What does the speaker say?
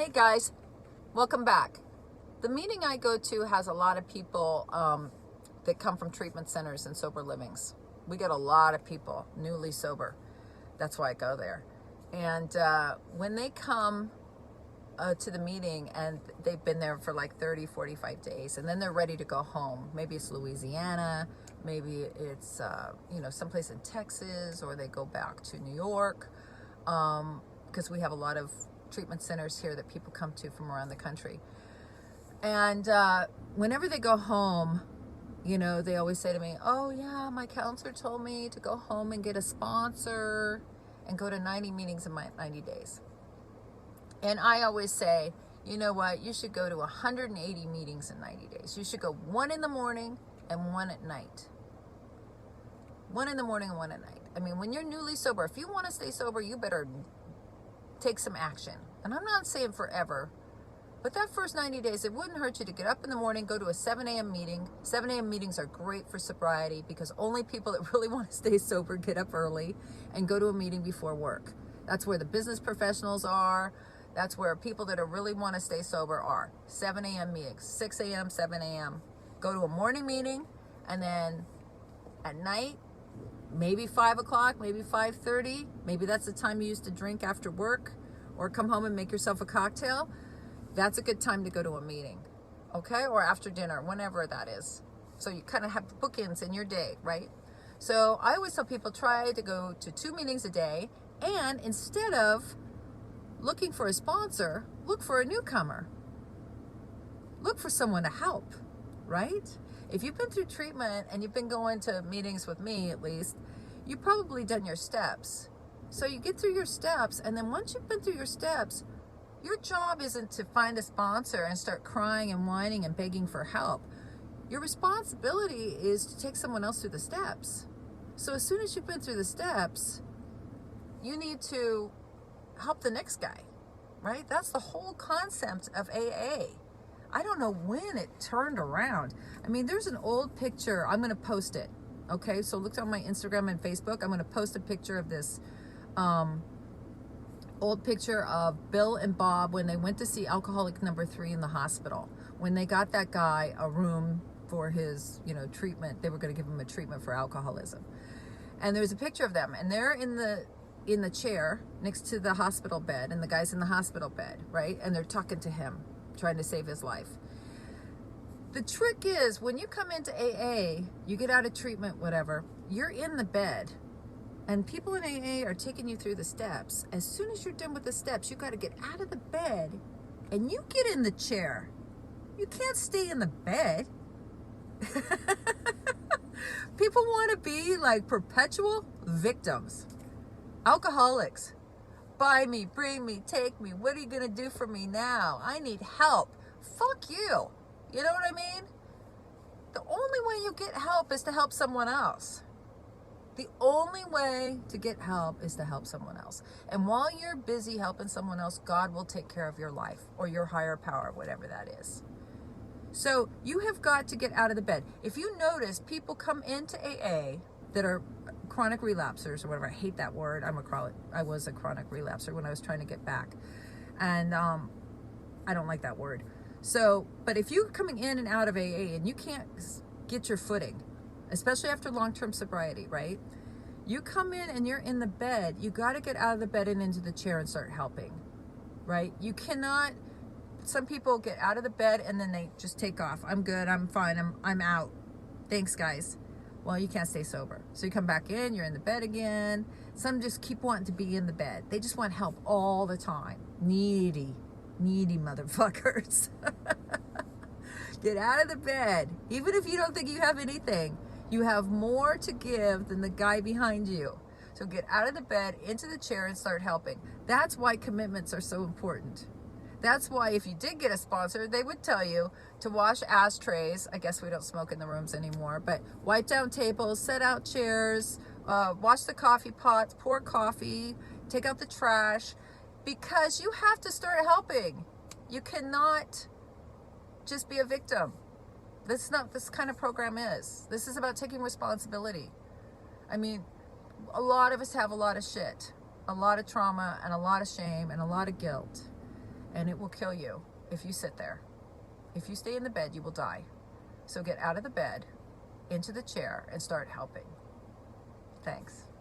Hey guys, welcome back. The meeting I go to has a lot of people that come from treatment centers and sober livings. We get a lot of people newly sober. That's why I go there. And when they come to the meeting and they've been there for like 30, 45 days, and then they're ready to go home. Maybe it's Louisiana, maybe it's someplace in Texas, or they go back to New York, because we have a lot of treatment centers here that people come to from around the country. And whenever they go home, they always say to me, oh yeah, my counselor told me to go home and get a sponsor and go to 90 meetings in my 90 days. And I always say, you know what, you should go to 180 meetings in 90 days. You should go one in the morning and one at night. One in the morning and one at night. I mean, when you're newly sober, if you want to stay sober, you better take some action. And I'm not saying forever, but that first 90 days, it wouldn't hurt you to get up in the morning, go to a 7 a.m. meeting. 7 a.m. meetings are great for sobriety because only people that really want to stay sober get up early and go to a meeting before work. That's where the business professionals are. That's where people that really want to stay sober are. 7 a.m. meetings, 6 a.m., 7 a.m. Go to a morning meeting, and then at night, maybe 5 o'clock, maybe 5:30. Maybe that's the time you used to drink after work or come home and make yourself a cocktail. That's a good time to go to a meeting, okay? Or after dinner, whenever that is. So you kind of have bookends in your day, right? So I always tell people, try to go to 2 meetings a day, and instead of looking for a sponsor, look for a newcomer. Look for someone to help, right? If you've been through treatment and you've been going to meetings with me, at least, you've probably done your steps. So you get through your steps, and then once you've been through your steps, your job isn't to find a sponsor and start crying and whining and begging for help. Your responsibility is to take someone else through the steps. So as soon as you've been through the steps, you need to help the next guy, right? That's the whole concept of AA. I don't know when it turned around. I mean, there's an old picture. I'm going to post it. Okay, so look on my Instagram and Facebook. I'm going to post a picture of this old picture of Bill and Bob when they went to see alcoholic number 3 in the hospital. When they got that guy a room for his, treatment, they were going to give him a treatment for alcoholism. And there's a picture of them, and they're in the chair next to the hospital bed, and the guy's in the hospital bed, right? And they're talking to him, trying to save his life. The trick is, when you come into AA, you get out of treatment, whatever, you're in the bed, and people in AA are taking you through the steps. As soon as you're done with the steps, you got to get out of the bed, and you get in the chair. You can't stay in the bed. People want to be like perpetual victims. Alcoholics. Buy me, bring me, take me. What are you going to do for me now? I need help. Fuck you. You know what I mean? The only way you get help is to help someone else. The only way to get help is to help someone else. And while you're busy helping someone else, God will take care of your life or your higher power, whatever that is. So you have got to get out of the bed. If you notice, people come into AA that are chronic relapsers or whatever. I hate that word. I was a chronic relapser when I was trying to get back. And I don't like that word. So, but if you're coming in and out of AA and you can't get your footing, especially after long-term sobriety, right? You come in and you're in the bed, you got to get out of the bed and into the chair and start helping, right? You cannot, some people get out of the bed and then they just take off. I'm good, I'm fine, I'm out. Thanks, guys. Well, you can't stay sober. So you come back in, you're in the bed again. Some just keep wanting to be in the bed. They just want help all the time. Needy motherfuckers. Get out of the bed. Even if you don't think you have anything, you have more to give than the guy behind you. So get out of the bed, into the chair, and start helping. That's why commitments are so important. That's why if you did get a sponsor, they would tell you to wash ashtrays. I guess we don't smoke in the rooms anymore, but wipe down tables, set out chairs, wash the coffee pots, pour coffee, take out the trash, because you have to start helping. You cannot just be a victim. That's not what this kind of program is. This is about taking responsibility. I mean, a lot of us have a lot of shit, a lot of trauma, and a lot of shame, and a lot of guilt. and it will kill you if you sit there. If you stay in the bed, you will die. So get out of the bed, into the chair, and start helping. Thanks.